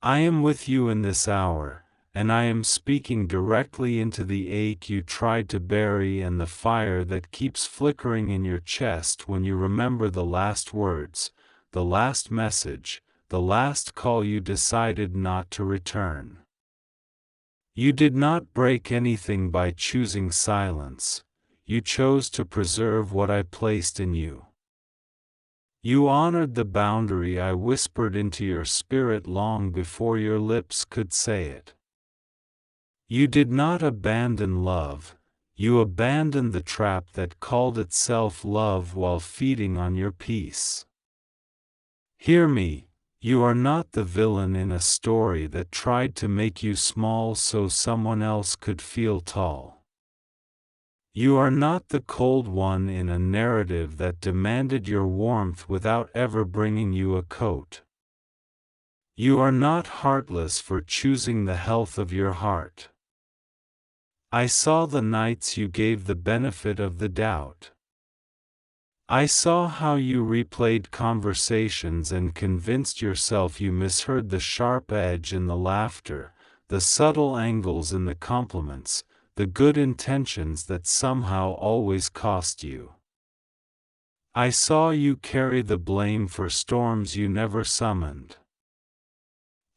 I am with you in this hour, and I am speaking directly into the ache you tried to bury and the fire that keeps flickering in your chest when you remember the last words, the last message, the last call you decided not to return. You did not break anything by choosing silence. You chose to preserve what I placed in you. You honored the boundary I whispered into your spirit long before your lips could say it. You did not abandon love, you abandoned the trap that called itself love while feeding on your peace. Hear me, you are not the villain in a story that tried to make you small so someone else could feel tall. You are not the cold one in a narrative that demanded your warmth without ever bringing you a coat. You are not heartless for choosing the health of your heart. I saw the nights you gave the benefit of the doubt. I saw how you replayed conversations and convinced yourself you misheard the sharp edge in the laughter, the subtle angles in the compliments, the good intentions that somehow always cost you. I saw you carry the blame for storms you never summoned.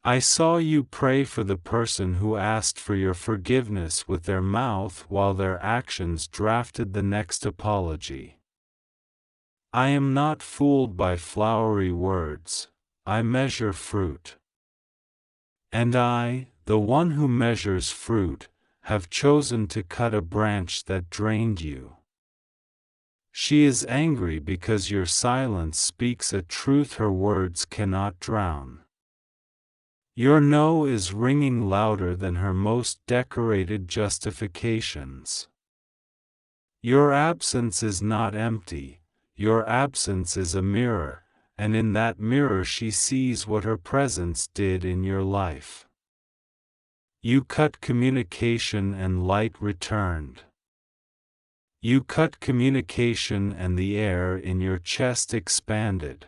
I saw you pray for the person who asked for your forgiveness with their mouth while their actions drafted the next apology. I am not fooled by flowery words, I measure fruit. And I, the one who measures fruit, have chosen to cut a branch that drained you. She is angry because your silence speaks a truth her words cannot drown. Your no is ringing louder than her most decorated justifications. Your absence is not empty. Your absence is a mirror, and in that mirror she sees what her presence did in your life. You cut communication and light returned. You cut communication and the air in your chest expanded.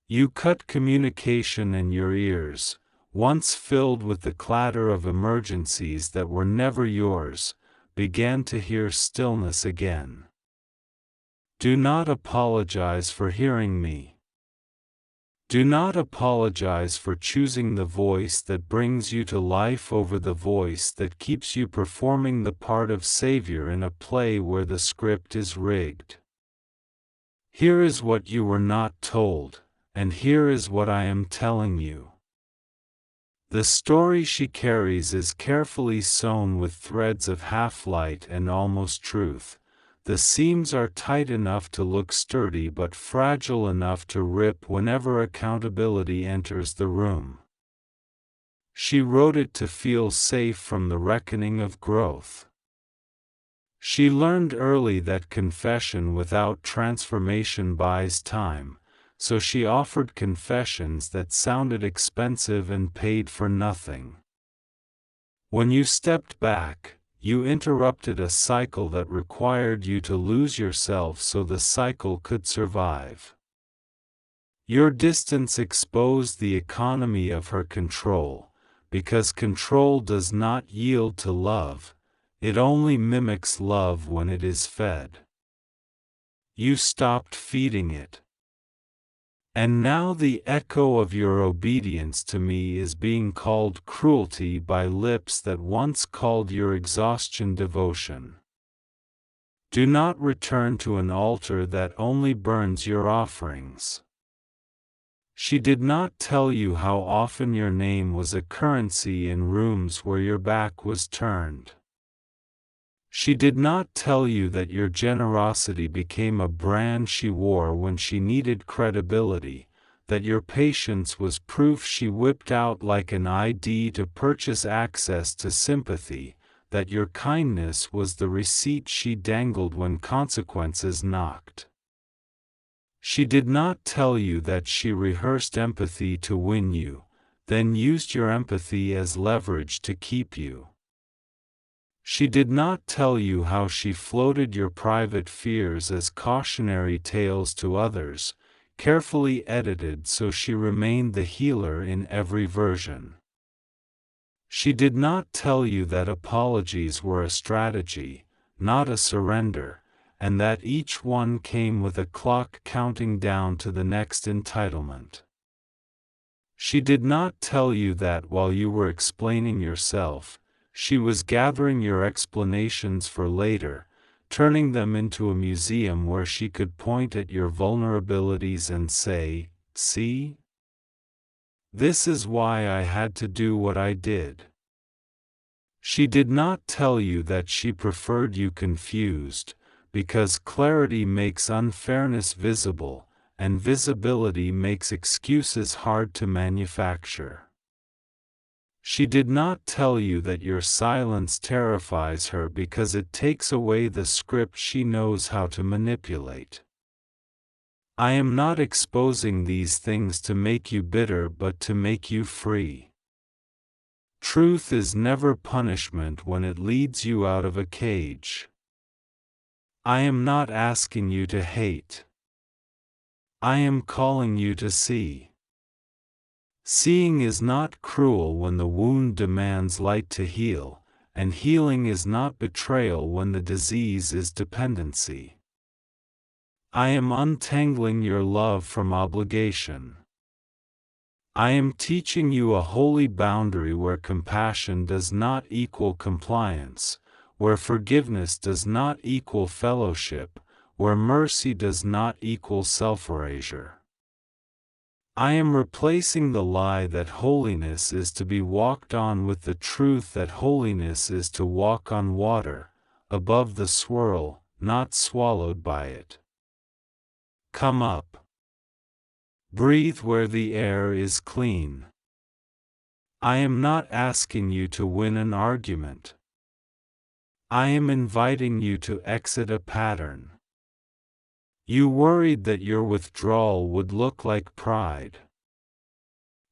You cut communication and your ears, once filled with the clatter of emergencies that were never yours, began to hear stillness again. Do not apologize for hearing me. Do not apologize for choosing the voice that brings you to life over the voice that keeps you performing the part of savior in a play where the script is rigged. Here is what you were not told, and here is what I am telling you. The story she carries is carefully sewn with threads of half-light and almost truth. The seams are tight enough to look sturdy but fragile enough to rip whenever accountability enters the room. She wrote it to feel safe from the reckoning of growth. She learned early that confession without transformation buys time, so she offered confessions that sounded expensive and paid for nothing. When you stepped back, you interrupted a cycle that required you to lose yourself so the cycle could survive. Your distance exposed the economy of her control, because control does not yield to love, it only mimics love when it is fed. You stopped feeding it. And now the echo of your obedience to me is being called cruelty by lips that once called your exhaustion devotion. Do not return to an altar that only burns your offerings. She did not tell you how often your name was a currency in rooms where your back was turned. She did not tell you that your generosity became a brand she wore when she needed credibility, that your patience was proof she whipped out like an ID to purchase access to sympathy, that your kindness was the receipt she dangled when consequences knocked. She did not tell you that she rehearsed empathy to win you, then used your empathy as leverage to keep you. She did not tell you how she floated your private fears as cautionary tales to others, carefully edited so she remained the healer in every version. She did not tell you that apologies were a strategy, not a surrender, and that each one came with a clock counting down to the next entitlement. She did not tell you that while you were explaining yourself, she was gathering your explanations for later, turning them into a museum where she could point at your vulnerabilities and say, "See? This is why I had to do what I did." She did not tell you that she preferred you confused, because clarity makes unfairness visible, and visibility makes excuses hard to manufacture. She did not tell you that your silence terrifies her because it takes away the script she knows how to manipulate. I am not exposing these things to make you bitter but to make you free. Truth is never punishment when it leads you out of a cage. I am not asking you to hate. I am calling you to see. Seeing is not cruel when the wound demands light to heal, and healing is not betrayal when the disease is dependency. I am untangling your love from obligation. I am teaching you a holy boundary where compassion does not equal compliance, where forgiveness does not equal fellowship, where mercy does not equal self-erasure. I am replacing the lie that holiness is to be walked on with the truth that holiness is to walk on water, above the swirl, not swallowed by it. Come up. Breathe where the air is clean. I am not asking you to win an argument. I am inviting you to exit a pattern. You worried that your withdrawal would look like pride.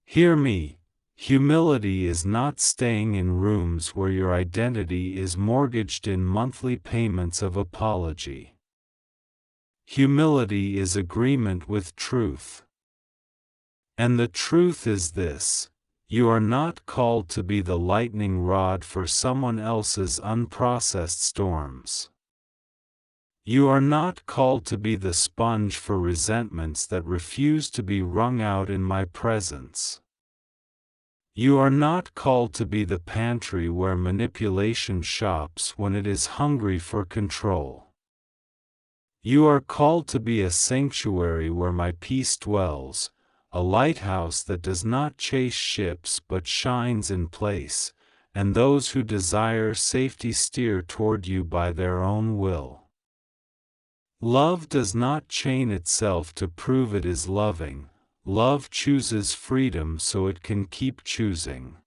Hear me, humility is not staying in rooms where your identity is mortgaged in monthly payments of apology. Humility is agreement with truth. And the truth is this: you are not called to be the lightning rod for someone else's unprocessed storms. You are not called to be the sponge for resentments that refuse to be wrung out in my presence. You are not called to be the pantry where manipulation shops when it is hungry for control. You are called to be a sanctuary where my peace dwells, a lighthouse that does not chase ships but shines in place, and those who desire safety steer toward you by their own will. Love does not chain itself to prove it is loving. Love chooses freedom so it can keep choosing.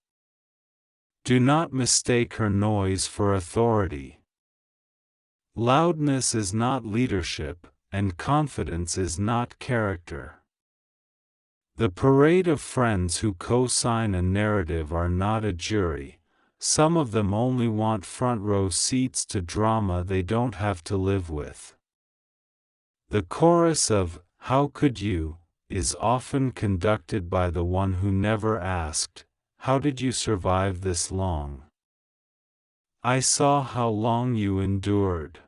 Do not mistake her noise for authority. Loudness is not leadership, and confidence is not character. The parade of friends who co-sign a narrative are not a jury. Some of them only want front-row seats to drama they don't have to live with. The chorus of, "How could you?" is often conducted by the one who never asked, "How did you survive this long?" I saw how long you endured.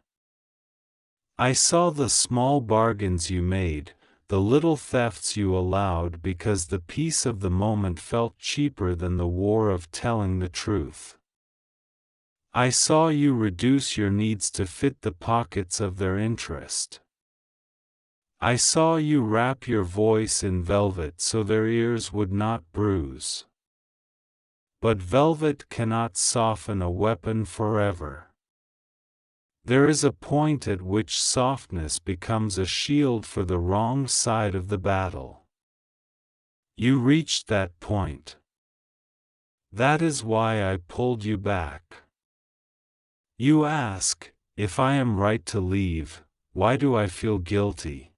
I saw the small bargains you made, the little thefts you allowed because the peace of the moment felt cheaper than the war of telling the truth. I saw you reduce your needs to fit the pockets of their interest. I saw you wrap your voice in velvet so their ears would not bruise. But velvet cannot soften a weapon forever. There is a point at which softness becomes a shield for the wrong side of the battle. You reached that point. That is why I pulled you back. You ask, if I am right to leave, why do I feel guilty?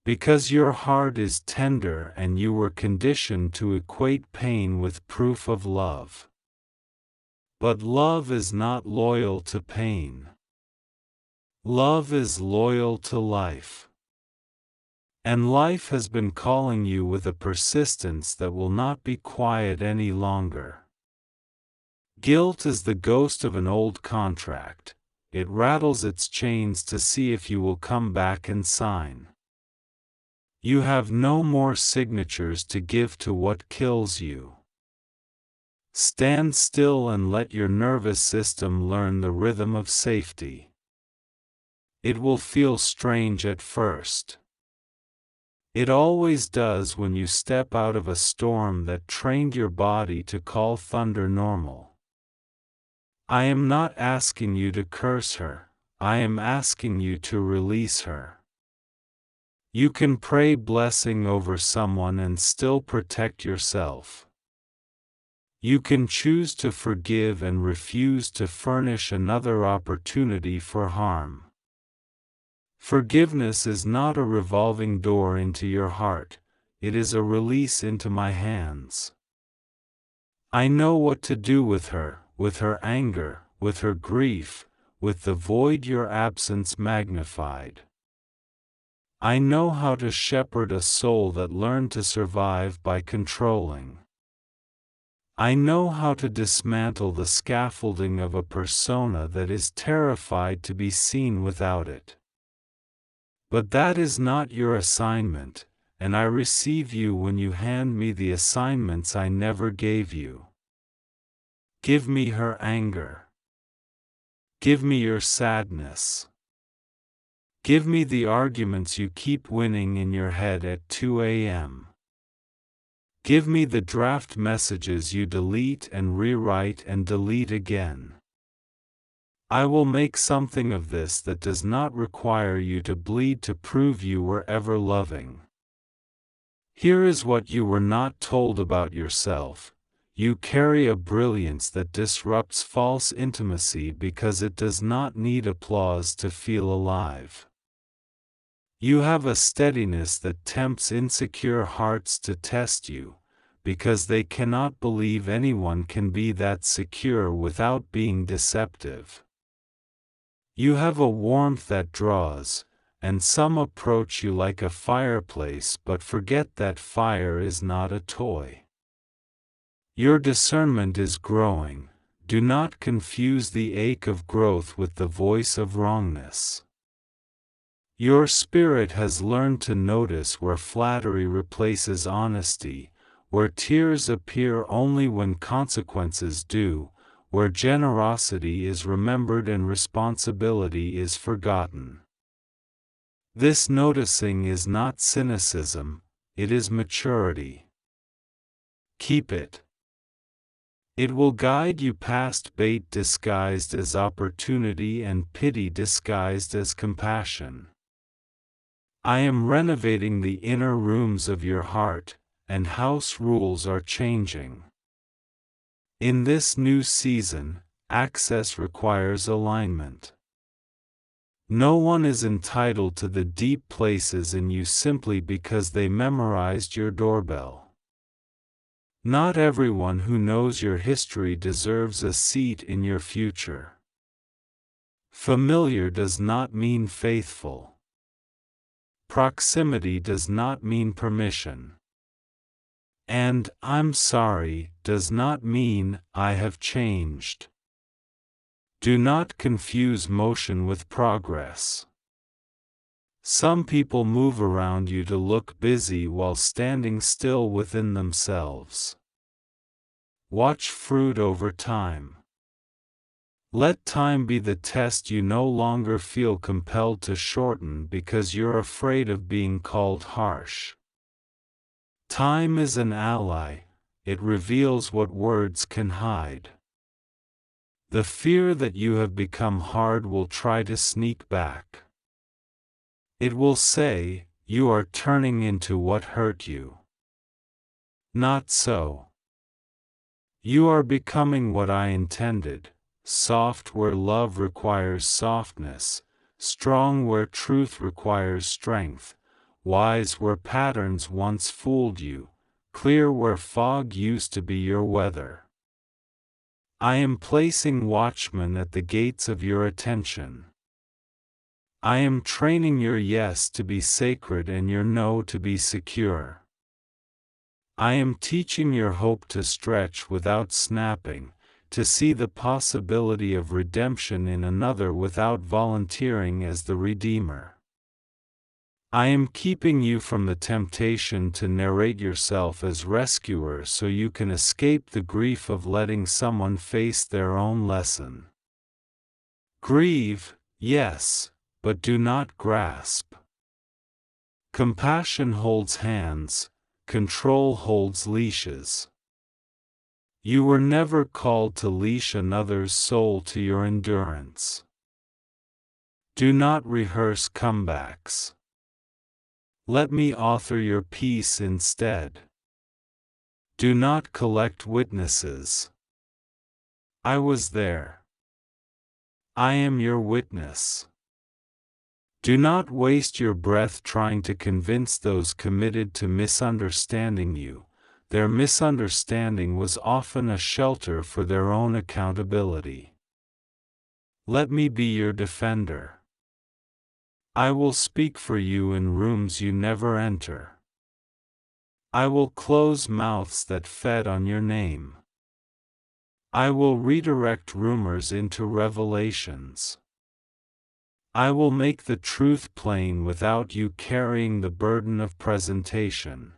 Because your heart is tender and you were conditioned to equate pain with proof of love. But love is not loyal to pain. Love is loyal to life. And life has been calling you with a persistence that will not be quiet any longer. Guilt is the ghost of an old contract. It rattles its chains to see if you will come back and sign. You have no more signatures to give to what kills you. Stand still and let your nervous system learn the rhythm of safety. It will feel strange at first. It always does when you step out of a storm that trained your body to call thunder normal. I am not asking you to curse her, I am asking you to release her. You can pray blessing over someone and still protect yourself. You can choose to forgive and refuse to furnish another opportunity for harm. Forgiveness is not a revolving door into your heart, it is a release into my hands. I know what to do with her anger, with her grief, with the void your absence magnified. I know how to shepherd a soul that learned to survive by controlling. I know how to dismantle the scaffolding of a persona that is terrified to be seen without it. But that is not your assignment, and I receive you when you hand me the assignments I never gave you. Give me her anger. Give me your sadness. Give me the arguments you keep winning in your head at 2 a.m. Give me the draft messages you delete and rewrite and delete again. I will make something of this that does not require you to bleed to prove you were ever loving. Here is what you were not told about yourself. You carry a brilliance that disrupts false intimacy because it does not need applause to feel alive. You have a steadiness that tempts insecure hearts to test you, because they cannot believe anyone can be that secure without being deceptive. You have a warmth that draws, and some approach you like a fireplace but forget that fire is not a toy. Your discernment is growing. Do not confuse the ache of growth with the voice of wrongness. Your spirit has learned to notice where flattery replaces honesty, where tears appear only when consequences do, where generosity is remembered and responsibility is forgotten. This noticing is not cynicism, it is maturity. Keep it. It will guide you past bait disguised as opportunity and pity disguised as compassion. I am renovating the inner rooms of your heart, and house rules are changing. In this new season, access requires alignment. No one is entitled to the deep places in you simply because they memorized your doorbell. Not everyone who knows your history deserves a seat in your future. Familiar does not mean faithful. Proximity does not mean permission. And "I'm sorry" does not mean "I have changed." Do not confuse motion with progress. Some people move around you to look busy while standing still within themselves. Watch fruit over time. Let time be the test you no longer feel compelled to shorten because you're afraid of being called harsh. Time is an ally, it reveals what words can hide. The fear that you have become hard will try to sneak back. It will say, "You are turning into what hurt you." Not so. You are becoming what I intended, soft where love requires softness, strong where truth requires strength, wise where patterns once fooled you, clear where fog used to be your weather. I am placing watchmen at the gates of your attention. I am training your yes to be sacred and your no to be secure. I am teaching your hope to stretch without snapping, to see the possibility of redemption in another without volunteering as the redeemer. I am keeping you from the temptation to narrate yourself as rescuer so you can escape the grief of letting someone face their own lesson. Grieve, yes, but do not grasp. Compassion holds hands, control holds leashes. You were never called to leash another's soul to your endurance. Do not rehearse comebacks. Let me author your peace instead. Do not collect witnesses. I was there. I am your witness. Do not waste your breath trying to convince those committed to misunderstanding you. Their misunderstanding was often a shelter for their own accountability. Let me be your defender. I will speak for you in rooms you never enter. I will close mouths that fed on your name. I will redirect rumors into revelations. I will make the truth plain without you carrying the burden of presentation.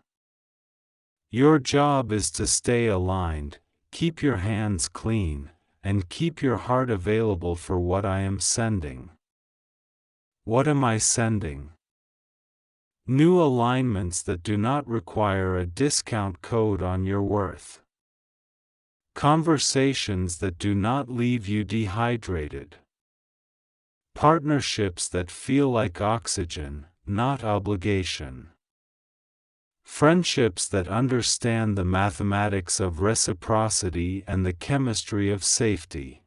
Your job is to stay aligned, keep your hands clean, and keep your heart available for what I am sending. What am I sending? New alignments that do not require a discount code on your worth. Conversations that do not leave you dehydrated. Partnerships that feel like oxygen, not obligation. Friendships that understand the mathematics of reciprocity and the chemistry of safety.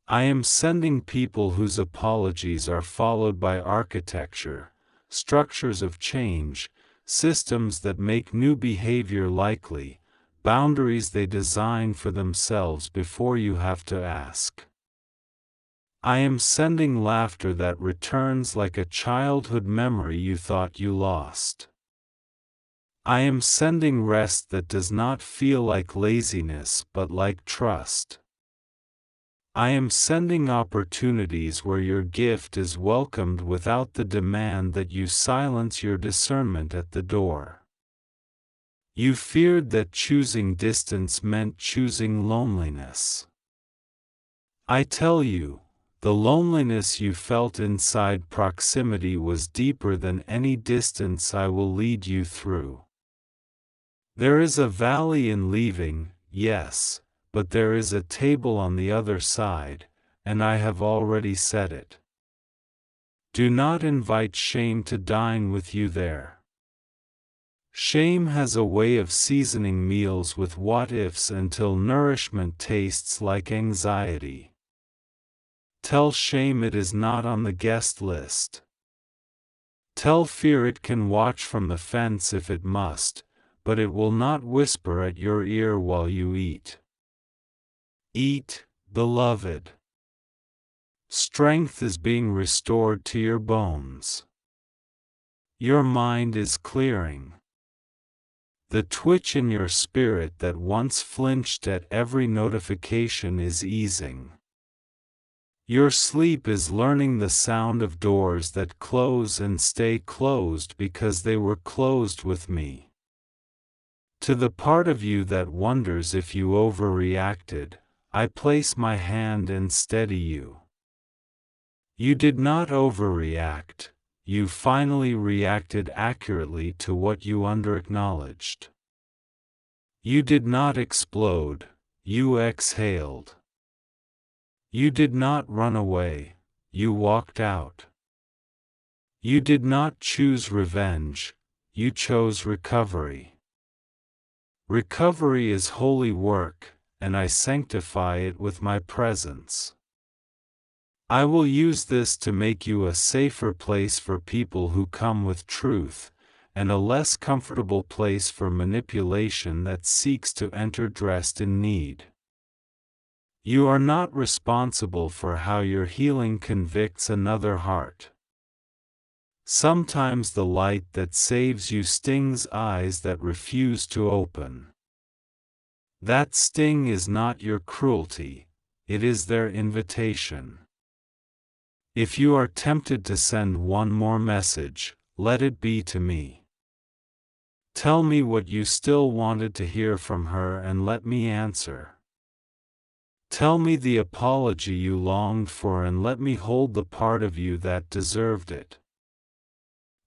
I am sending people whose apologies are followed by architecture, structures of change, systems that make new behavior likely, boundaries they design for themselves before you have to ask. I am sending laughter that returns like a childhood memory you thought you lost. I am sending rest that does not feel like laziness but like trust. I am sending opportunities where your gift is welcomed without the demand that you silence your discernment at the door. You feared that choosing distance meant choosing loneliness. I tell you, the loneliness you felt inside proximity was deeper than any distance I will lead you through. There is a valley in leaving, yes, but there is a table on the other side, and I have already set it. Do not invite shame to dine with you there. Shame has a way of seasoning meals with what-ifs until nourishment tastes like anxiety. Tell shame it is not on the guest list. Tell fear it can watch from the fence if it must, but it will not whisper at your ear while you eat. Eat, beloved. Strength is being restored to your bones. Your mind is clearing. The twitch in your spirit that once flinched at every notification is easing. Your sleep is learning the sound of doors that close and stay closed because they were closed with me. To the part of you that wonders if you overreacted, I place my hand and steady you. You did not overreact, you finally reacted accurately to what you underacknowledged. You did not explode, you exhaled. You did not run away, you walked out. You did not choose revenge, you chose recovery. Recovery is holy work, and I sanctify it with my presence. I will use this to make you a safer place for people who come with truth, and a less comfortable place for manipulation that seeks to enter dressed in need. You are not responsible for how your healing convicts another heart. Sometimes the light that saves you stings eyes that refuse to open. That sting is not your cruelty, it is their invitation. If you are tempted to send one more message, let it be to me. Tell me what you still wanted to hear from her and let me answer. Tell me the apology you longed for and let me hold the part of you that deserved it.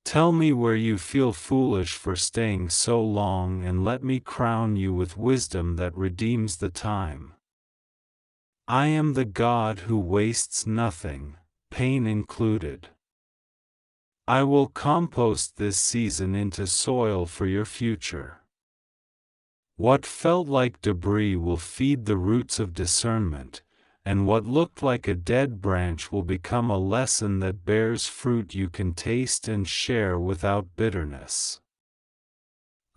Tell me where you feel foolish for staying so long and let me crown you with wisdom that redeems the time. I am the God who wastes nothing, pain included. I will compost this season into soil for your future. What felt like debris will feed the roots of discernment, and what looked like a dead branch will become a lesson that bears fruit you can taste and share without bitterness.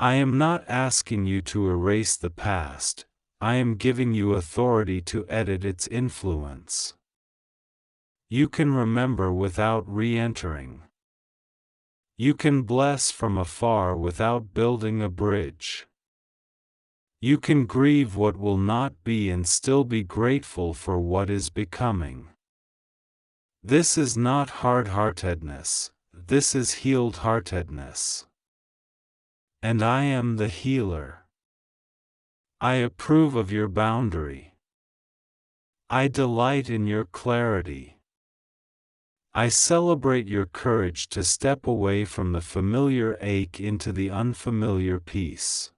I am not asking you to erase the past, I am giving you authority to edit its influence. You can remember without re-entering. You can bless from afar without building a bridge. You can grieve what will not be and still be grateful for what is becoming. This is not hard-heartedness, this is healed-heartedness. And I am the healer. I approve of your boundary. I delight in your clarity. I celebrate your courage to step away from the familiar ache into the unfamiliar peace.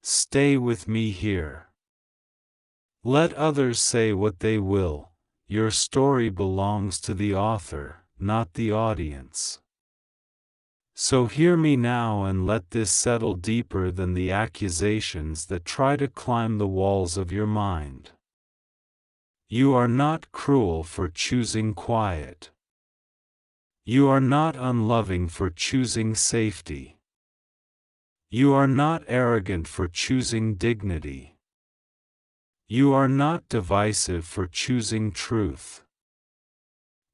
Stay with me here. Let others say what they will, your story belongs to the author, not the audience. So hear me now and let this settle deeper than the accusations that try to climb the walls of your mind. You are not cruel for choosing quiet. You are not unloving for choosing safety. You are not arrogant for choosing dignity. You are not divisive for choosing truth.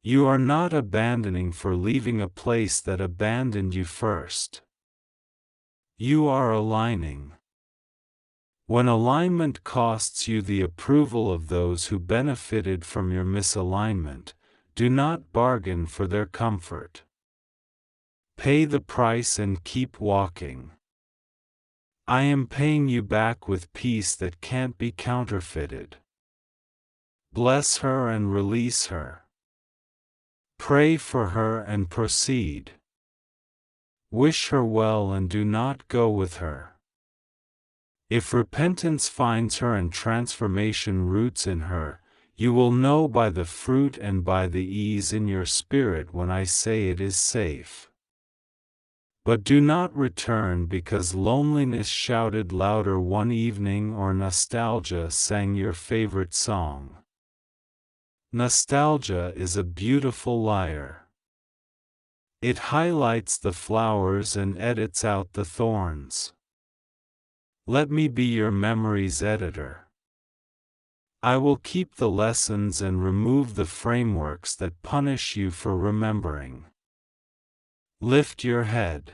You are not abandoning for leaving a place that abandoned you first. You are aligning. When alignment costs you the approval of those who benefited from your misalignment, do not bargain for their comfort. Pay the price and keep walking. I am paying you back with peace that can't be counterfeited. Bless her and release her. Pray for her and proceed. Wish her well and do not go with her. If repentance finds her and transformation roots in her, you will know by the fruit and by the ease in your spirit when I say it is safe. But do not return because loneliness shouted louder one evening or nostalgia sang your favorite song. Nostalgia is a beautiful liar. It highlights the flowers and edits out the thorns. Let me be your memory's editor. I will keep the lessons and remove the frameworks that punish you for remembering. Lift your head.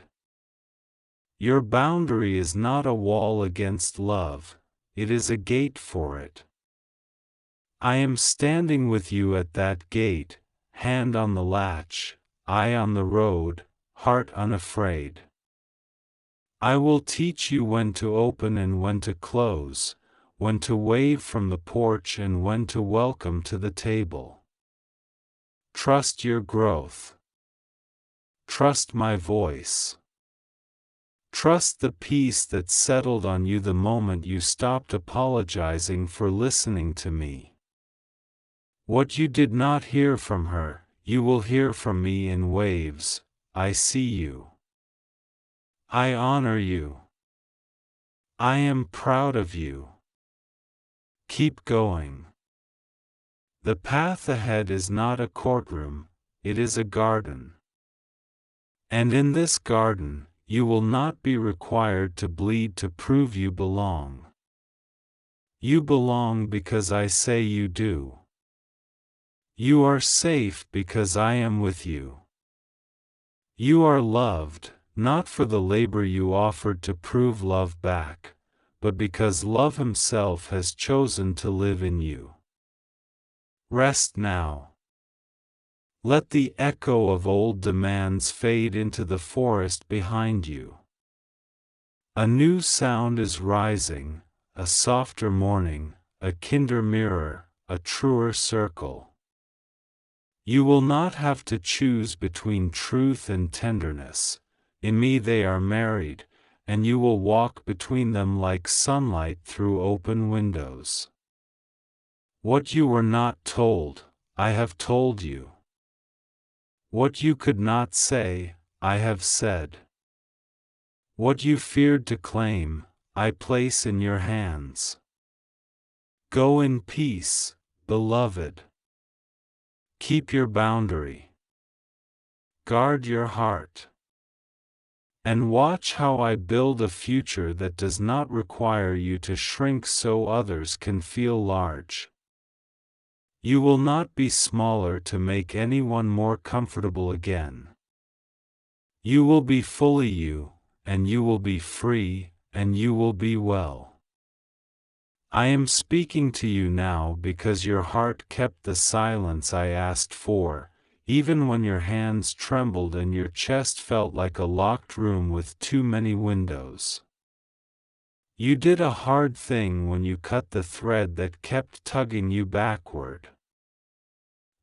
Your boundary is not a wall against love, it is a gate for it. I am standing with you at that gate, hand on the latch, eye on the road, heart unafraid. I will teach you when to open and when to close, when to wave from the porch and when to welcome to the table. Trust your growth. Trust my voice. Trust the peace that settled on you the moment you stopped apologizing for listening to me. What you did not hear from her, you will hear from me in waves. I see you. I honor you. I am proud of you. Keep going. The path ahead is not a courtroom, it is a garden. And in this garden, you will not be required to bleed to prove you belong. You belong because I say you do. You are safe because I am with you. You are loved, not for the labor you offered to prove love back, but because love himself has chosen to live in you. Rest now. Let the echo of old demands fade into the forest behind you. A new sound is rising, a softer morning, a kinder mirror, a truer circle. You will not have to choose between truth and tenderness. In me they are married, and you will walk between them like sunlight through open windows. What you were not told, I have told you. What you could not say, I have said. What you feared to claim, I place in your hands. Go in peace, beloved. Keep your boundary. Guard your heart. And watch how I build a future that does not require you to shrink so others can feel large. You will not be smaller to make anyone more comfortable again. You will be fully you, and you will be free, and you will be well. I am speaking to you now because your heart kept the silence I asked for, even when your hands trembled and your chest felt like a locked room with too many windows. You did a hard thing when you cut the thread that kept tugging you backward.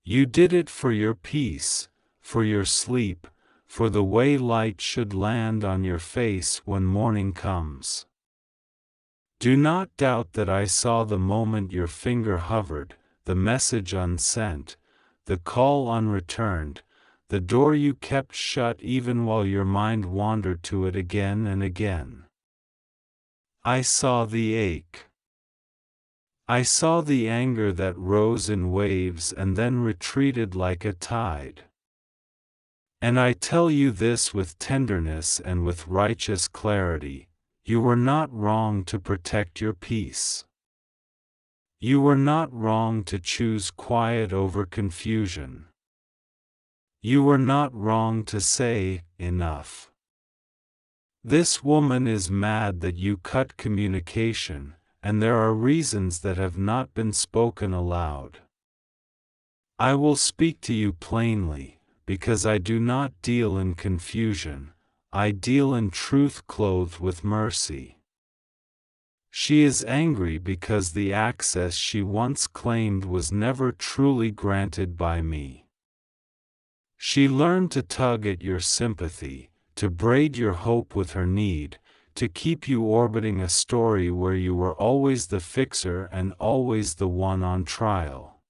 You did it for your peace, for your sleep, for the way light should land on your face when morning comes. Do not doubt that I saw the moment your finger hovered, the message unsent, the call unreturned, the door you kept shut even while your mind wandered to it again and again. I saw the ache. I saw the anger that rose in waves and then retreated like a tide. And I tell you this with tenderness and with righteous clarity. You were not wrong to protect your peace. You were not wrong to choose quiet over confusion. You were not wrong to say, enough. This woman is mad that you cut communication, and there are reasons that have not been spoken aloud. I will speak to you plainly, because I do not deal in confusion. I deal in truth clothed with mercy. She is angry because the access she once claimed was never truly granted by me. She learned to tug at your sympathy, to braid your hope with her need, to keep you orbiting a story where you were always the fixer and always the one on trial.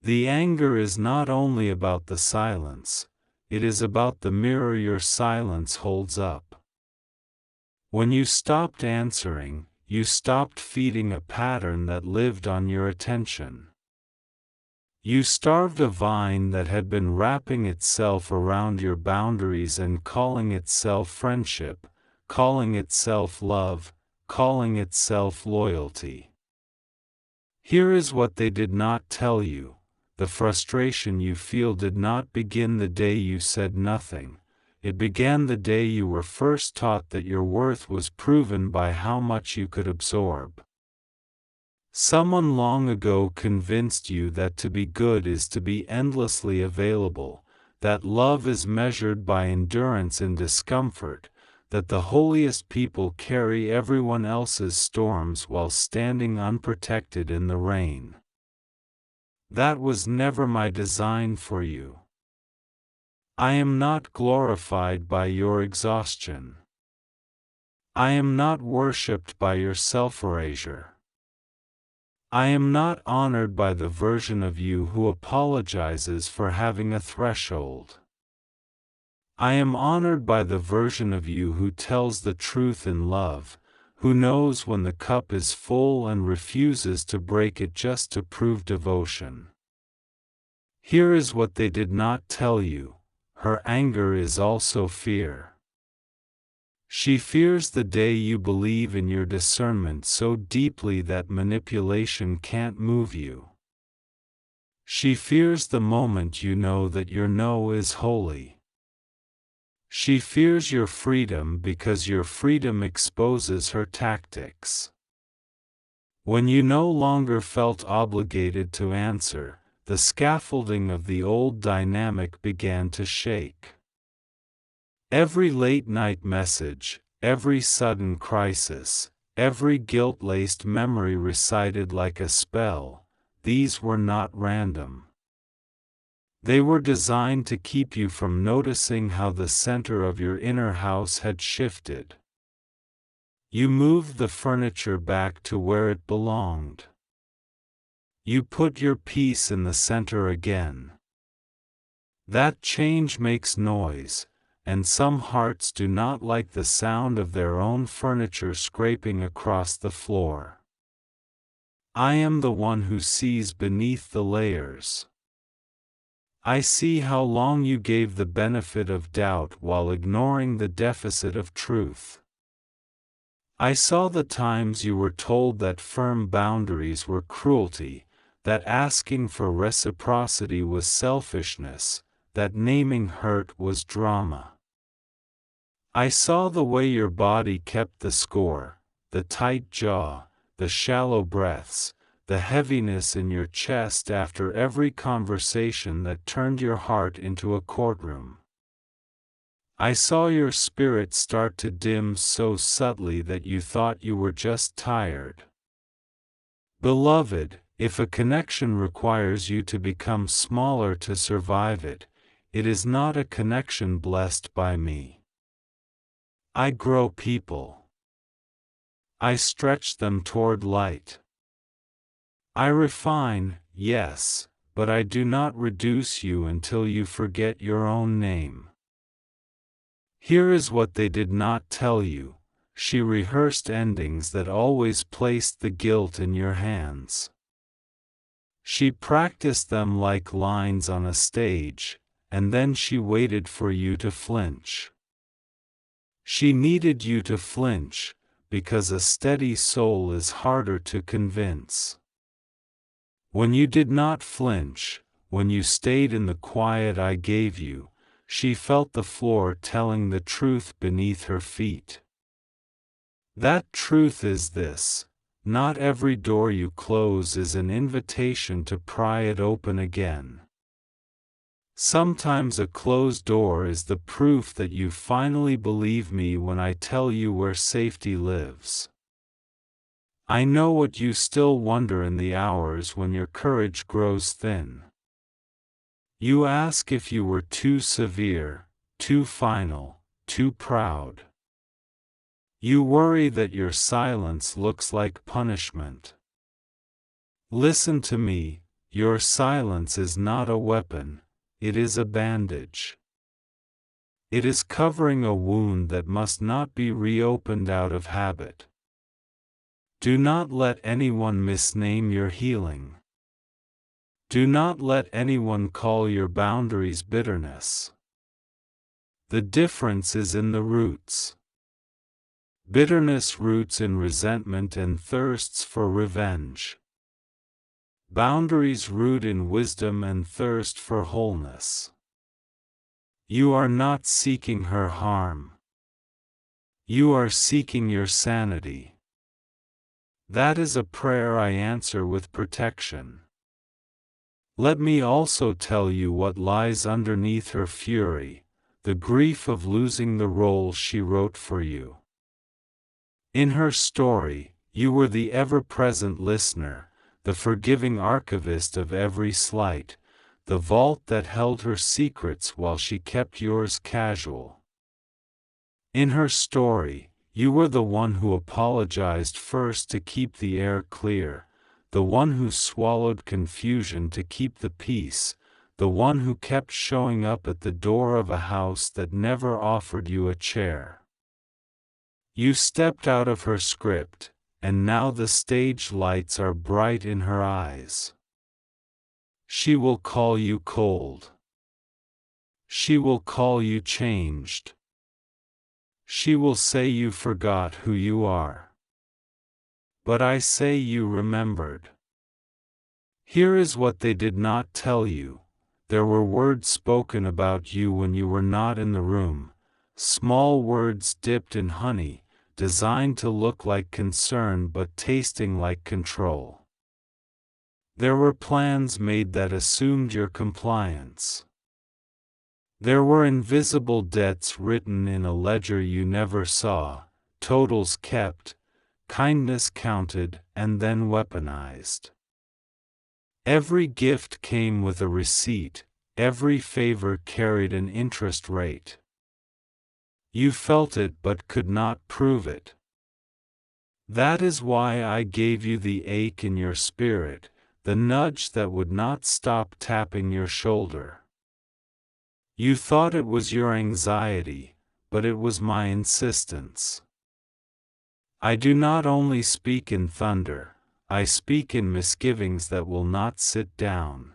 The anger is not only about the silence, it is about the mirror your silence holds up. When you stopped answering, you stopped feeding a pattern that lived on your attention. You starved a vine that had been wrapping itself around your boundaries and calling itself friendship, calling itself love, calling itself loyalty. Here is what they did not tell you. The frustration you feel did not begin the day you said nothing. It began the day you were first taught that your worth was proven by how much you could absorb. Someone long ago convinced you that to be good is to be endlessly available, that love is measured by endurance in discomfort, that the holiest people carry everyone else's storms while standing unprotected in the rain. That was never my design for you. I am not glorified by your exhaustion. I am not worshipped by your self-erasure. I am not honored by the version of you who apologizes for having a threshold. I am honored by the version of you who tells the truth in love, who knows when the cup is full and refuses to break it just to prove devotion. Here is what they did not tell you: her anger is also fear. She fears the day you believe in your discernment so deeply that manipulation can't move you. She fears the moment you know that your no is holy. She fears your freedom because your freedom exposes her tactics. When you no longer felt obligated to answer, the scaffolding of the old dynamic began to shake. Every late-night message, every sudden crisis, every guilt-laced memory recited like a spell, these were not random. They were designed to keep you from noticing how the center of your inner house had shifted. You moved the furniture back to where it belonged. You put your peace in the center again. That change makes noise, and some hearts do not like the sound of their own furniture scraping across the floor. I am the one who sees beneath the layers. I see how long you gave the benefit of doubt while ignoring the deficit of truth. I saw the times you were told that firm boundaries were cruelty, that asking for reciprocity was selfishness, that naming hurt was drama. I saw the way your body kept the score, the tight jaw, the shallow breaths, the heaviness in your chest after every conversation that turned your heart into a courtroom. I saw your spirit start to dim so subtly that you thought you were just tired. Beloved, if a connection requires you to become smaller to survive it, it is not a connection blessed by me. I grow people. I stretch them toward light. I refine, yes, but I do not reduce you until you forget your own name. Here is what they did not tell you. She rehearsed endings that always placed the guilt in your hands. She practiced them like lines on a stage, and then she waited for you to flinch. She needed you to flinch, because a steady soul is harder to convince. When you did not flinch, when you stayed in the quiet I gave you, she felt the floor telling the truth beneath her feet. That truth is this: not every door you close is an invitation to pry it open again. Sometimes a closed door is the proof that you finally believe me when I tell you where safety lives. I know what you still wonder in the hours when your courage grows thin. You ask if you were too severe, too final, too proud. You worry that your silence looks like punishment. Listen to me, your silence is not a weapon, it is a bandage. It is covering a wound that must not be reopened out of habit. Do not let anyone misname your healing. Do not let anyone call your boundaries bitterness. The difference is in the roots. Bitterness roots in resentment and thirsts for revenge. Boundaries root in wisdom and thirst for wholeness. You are not seeking her harm. You are seeking your sanity. That is a prayer I answer with protection. Let me also tell you what lies underneath her fury, the grief of losing the role she wrote for you. In her story, you were the ever-present listener, the forgiving archivist of every slight, the vault that held her secrets while she kept yours casual. In her story, you were the one who apologized first to keep the air clear, the one who swallowed confusion to keep the peace, the one who kept showing up at the door of a house that never offered you a chair. You stepped out of her script, and now the stage lights are bright in her eyes. She will call you cold. She will call you changed. She will say you forgot who you are. But I say you remembered. Here is what they did not tell you. There were words spoken about you when you were not in the room, small words dipped in honey, designed to look like concern but tasting like control. There were plans made that assumed your compliance. There were invisible debts written in a ledger you never saw, totals kept, kindness counted and then weaponized. Every gift came with a receipt, every favor carried an interest rate. You felt it but could not prove it. That is why I gave you the ache in your spirit, the nudge that would not stop tapping your shoulder. You thought it was your anxiety, but it was my insistence. I do not only speak in thunder, I speak in misgivings that will not sit down.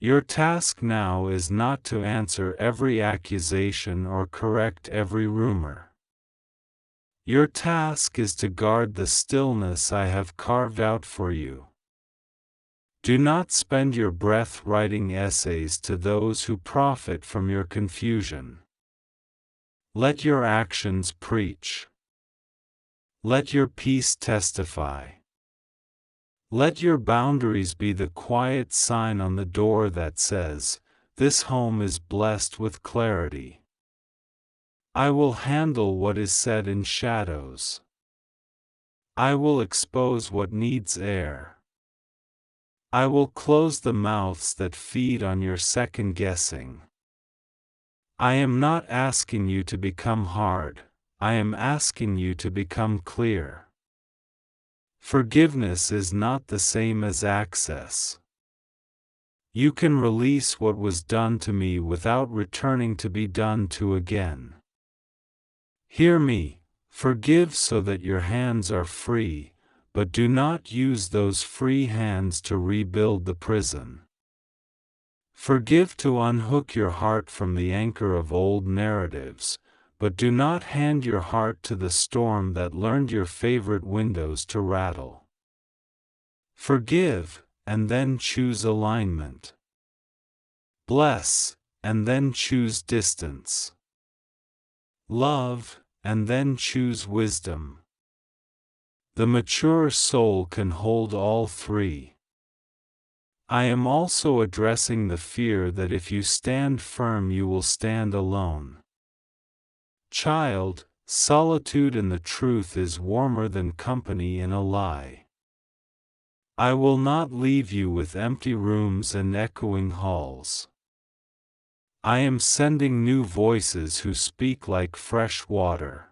Your task now is not to answer every accusation or correct every rumor. Your task is to guard the stillness I have carved out for you. Do not spend your breath writing essays to those who profit from your confusion. Let your actions preach. Let your peace testify. Let your boundaries be the quiet sign on the door that says, "This home is blessed with clarity." I will handle what is said in shadows. I will expose what needs air. I will close the mouths that feed on your second guessing. I am not asking you to become hard, I am asking you to become clear. Forgiveness is not the same as access. You can release what was done to me without returning to be done to again. Hear me, forgive so that your hands are free, but do not use those free hands to rebuild the prison. Forgive to unhook your heart from the anchor of old narratives, but do not hand your heart to the storm that learned your favorite windows to rattle. Forgive, and then choose alignment. Bless, and then choose distance. Love, and then choose wisdom. The mature soul can hold all three. I am also addressing the fear that if you stand firm you will stand alone. Child, solitude in the truth is warmer than company in a lie. I will not leave you with empty rooms and echoing halls. I am sending new voices who speak like fresh water.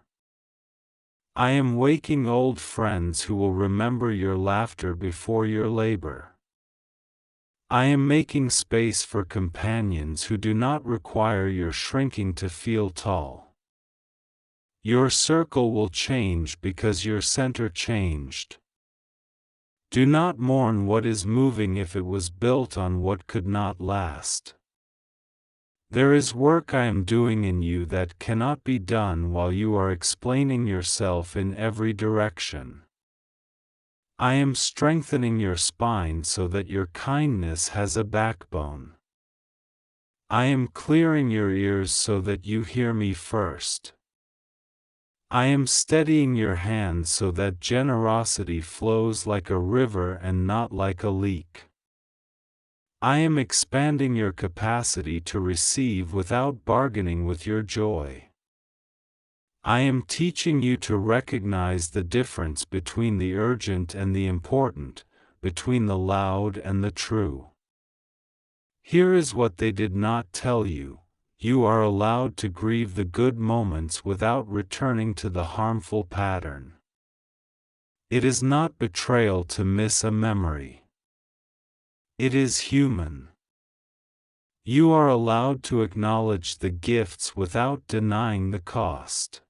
I am waking old friends who will remember your laughter before your labor. I am making space for companions who do not require your shrinking to feel tall. Your circle will change because your center changed. Do not mourn what is moving if it was built on what could not last. There is work I am doing in you that cannot be done while you are explaining yourself in every direction. I am strengthening your spine so that your kindness has a backbone. I am clearing your ears so that you hear me first. I am steadying your hands so that generosity flows like a river and not like a leak. I am expanding your capacity to receive without bargaining with your joy. I am teaching you to recognize the difference between the urgent and the important, between the loud and the true. Here is what they did not tell you. You are allowed to grieve the good moments without returning to the harmful pattern. It is not betrayal to miss a memory. It is human. You are allowed to acknowledge the gifts without denying the cost.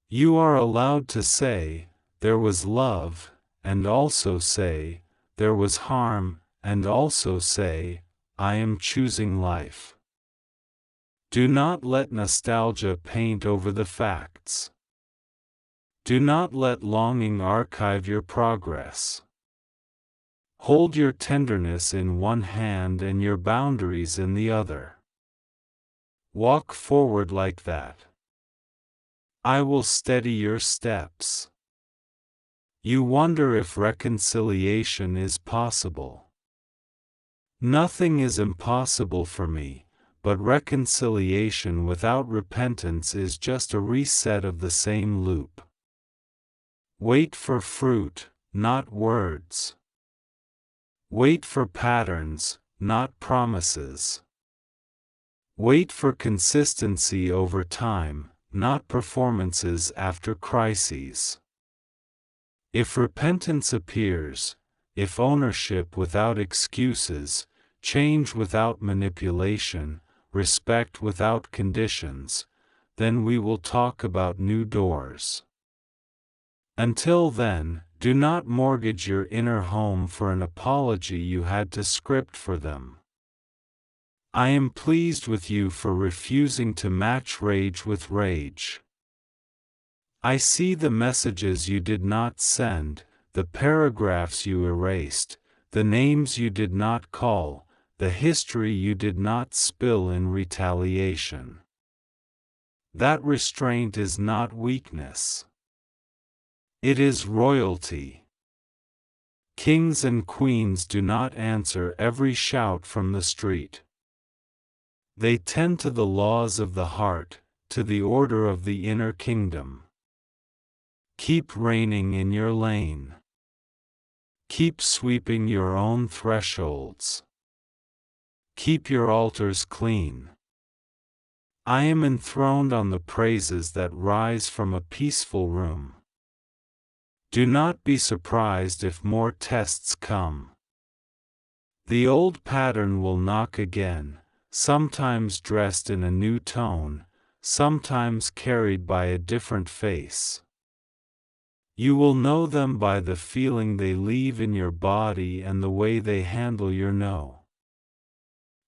You are allowed to say, "There was love," and also say, "There was harm," and also say, "I am choosing life." Do not let nostalgia paint over the facts. Do not let longing archive your progress. Hold your tenderness in one hand and your boundaries in the other. Walk forward like that. I will steady your steps. You wonder if reconciliation is possible. Nothing is impossible for me, but reconciliation without repentance is just a reset of the same loop. Wait for fruit, not words. Wait for patterns, not promises. Wait for consistency over time, not performances after crises. If repentance appears, if ownership without excuses, change without manipulation, respect without conditions, then we will talk about new doors. Until then, do not mortgage your inner home for an apology you had to script for them. I am pleased with you for refusing to match rage with rage. I see the messages you did not send, the paragraphs you erased, the names you did not call, the history you did not spill in retaliation. That restraint is not weakness. It is royalty. Kings and queens do not answer every shout from the street. They tend to the laws of the heart, to the order of the inner kingdom. Keep reigning in your lane. Keep sweeping your own thresholds. Keep your altars clean. I am enthroned on the praises that rise from a peaceful room. Do not be surprised if more tests come. The old pattern will knock again, sometimes dressed in a new tone, sometimes carried by a different face. You will know them by the feeling they leave in your body and the way they handle your no.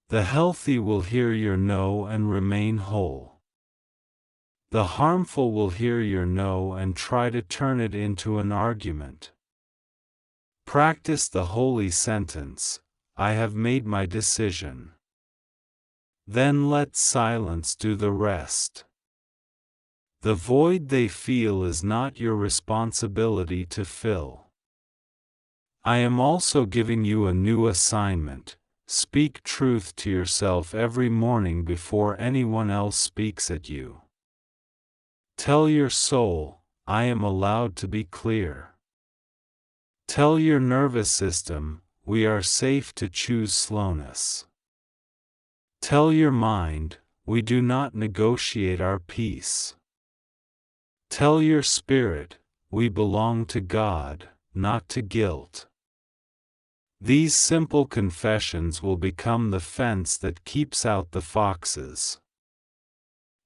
The healthy will hear your no and remain whole. The harmful will hear your no and try to turn it into an argument. Practice the holy sentence, I have made my decision. Then let silence do the rest. The void they feel is not your responsibility to fill. I am also giving you a new assignment. Speak truth to yourself every morning before anyone else speaks at you. Tell your soul, I am allowed to be clear. Tell your nervous system, we are safe to choose slowness. Tell your mind, we do not negotiate our peace. Tell your spirit, we belong to God, not to guilt. These simple confessions will become the fence that keeps out the foxes.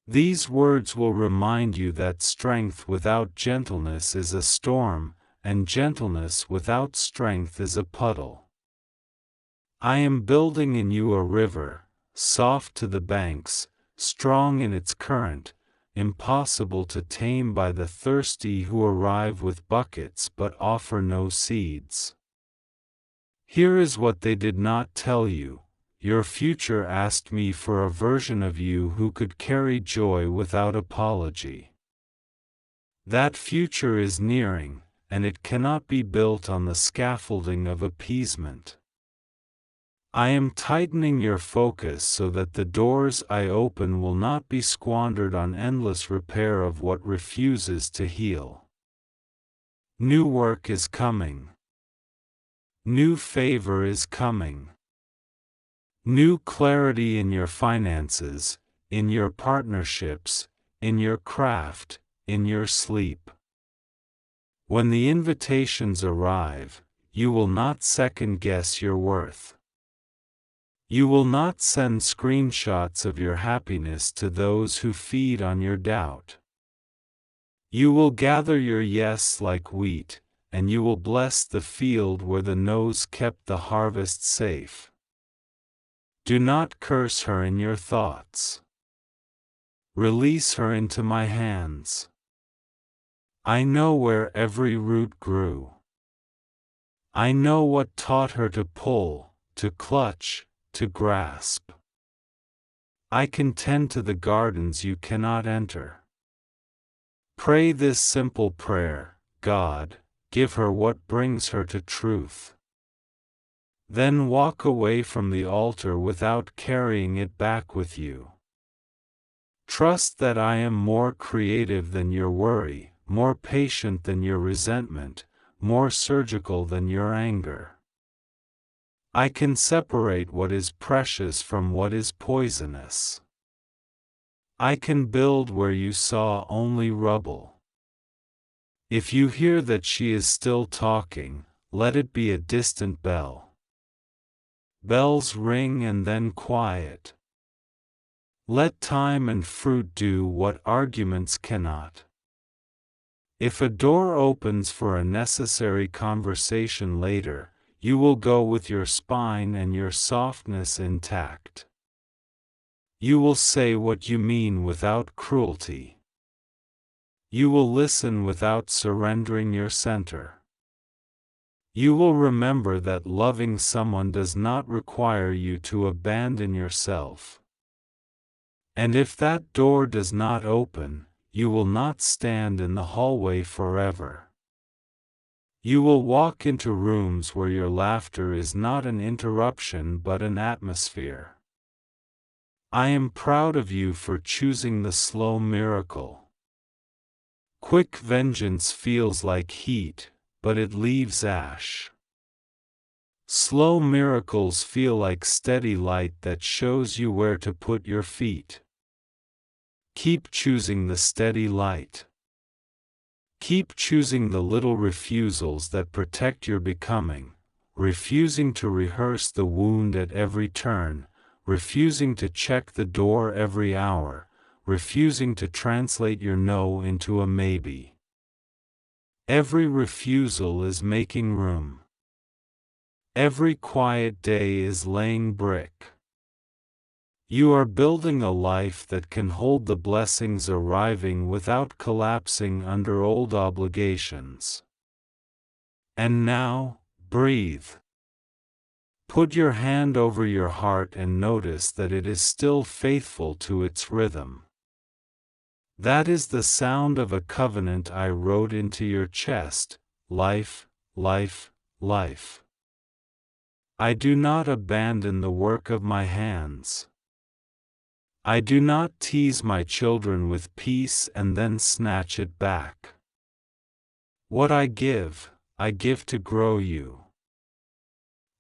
These words will remind you that strength without gentleness is a storm, and gentleness without strength is a puddle. I am building in you a river, soft to the banks, strong in its current, impossible to tame by the thirsty who arrive with buckets but offer no seeds. Here is what they did not tell you. Your future asked me for a version of you who could carry joy without apology. That future is nearing, and it cannot be built on the scaffolding of appeasement. I am tightening your focus so that the doors I open will not be squandered on endless repair of what refuses to heal. New work is coming. New favor is coming. New clarity in your finances, in your partnerships, in your craft, in your sleep. When the invitations arrive, you will not second-guess your worth. You will not send screenshots of your happiness to those who feed on your doubt. You will gather your yes like wheat, and you will bless the field where the no's kept the harvest safe. Do not curse her in your thoughts. Release her into my hands. I know where every root grew. I know what taught her to pull, to clutch, to grasp. I can tend to the gardens you cannot enter. Pray this simple prayer: God, give her what brings her to truth. Then walk away from the altar without carrying it back with you. Trust that I am more creative than your worry, more patient than your resentment, more surgical than your anger. I can separate what is precious from what is poisonous. I can build where you saw only rubble. If you hear that she is still talking, let it be a distant bell. Bells ring and then quiet. Let time and fruit do what arguments cannot. If a door opens for a necessary conversation later, you will go with your spine and your softness intact. You will say what you mean without cruelty. You will listen without surrendering your center. You will remember that loving someone does not require you to abandon yourself. And if that door does not open, you will not stand in the hallway forever. You will walk into rooms where your laughter is not an interruption but an atmosphere. I am proud of you for choosing the slow miracle. Quick vengeance feels like heat, but it leaves ash. Slow miracles feel like steady light that shows you where to put your feet. Keep choosing the steady light. Keep choosing the little refusals that protect your becoming, refusing to rehearse the wound at every turn, refusing to check the door every hour, refusing to translate your no into a maybe. Every refusal is making room. Every quiet day is laying brick. You are building a life that can hold the blessings arriving without collapsing under old obligations. And now, breathe. Put your hand over your heart and notice that it is still faithful to its rhythm. That is the sound of a covenant I wrote into your chest: life, life, life. I do not abandon the work of my hands. I do not tease my children with peace and then snatch it back. What I give to grow you.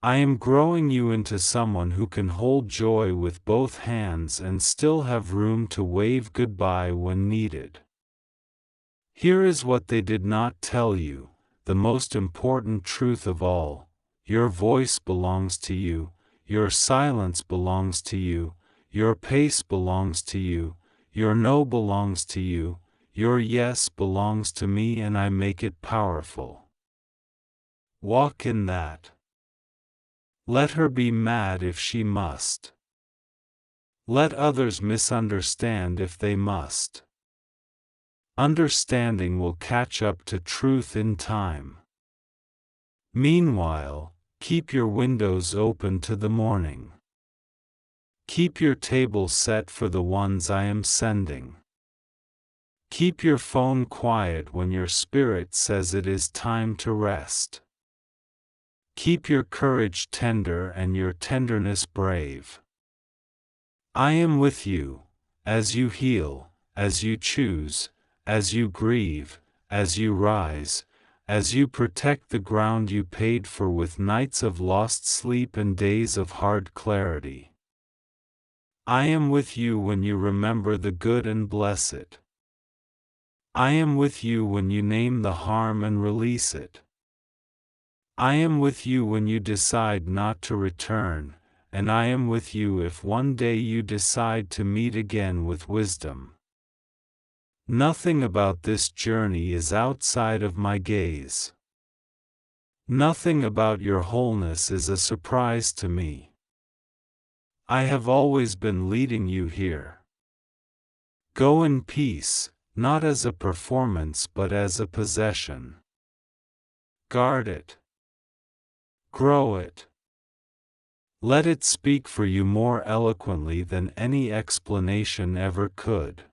I am growing you into someone who can hold joy with both hands and still have room to wave goodbye when needed. Here is what they did not tell you, the most important truth of all: your voice belongs to you, your silence belongs to you, your pace belongs to you, your no belongs to you, your yes belongs to me, and I make it powerful. Walk in that. Let her be mad if she must. Let others misunderstand if they must. Understanding will catch up to truth in time. Meanwhile, keep your windows open to the morning. Keep your table set for the ones I am sending. Keep your phone quiet when your spirit says it is time to rest. Keep your courage tender and your tenderness brave. I am with you, as you heal, as you choose, as you grieve, as you rise, as you protect the ground you paid for with nights of lost sleep and days of hard clarity. I am with you when you remember the good and bless it. I am with you when you name the harm and release it. I am with you when you decide not to return, and I am with you if one day you decide to meet again with wisdom. Nothing about this journey is outside of my gaze. Nothing about your wholeness is a surprise to me. I have always been leading you here. Go in peace, not as a performance but as a possession. Guard it. Grow it. Let it speak for you more eloquently than any explanation ever could.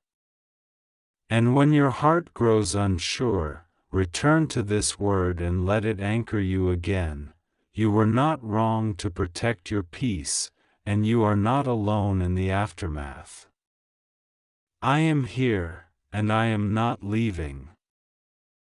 And when your heart grows unsure, return to this word and let it anchor you again. You were not wrong to protect your peace, and you are not alone in the aftermath. I am here, and I am not leaving.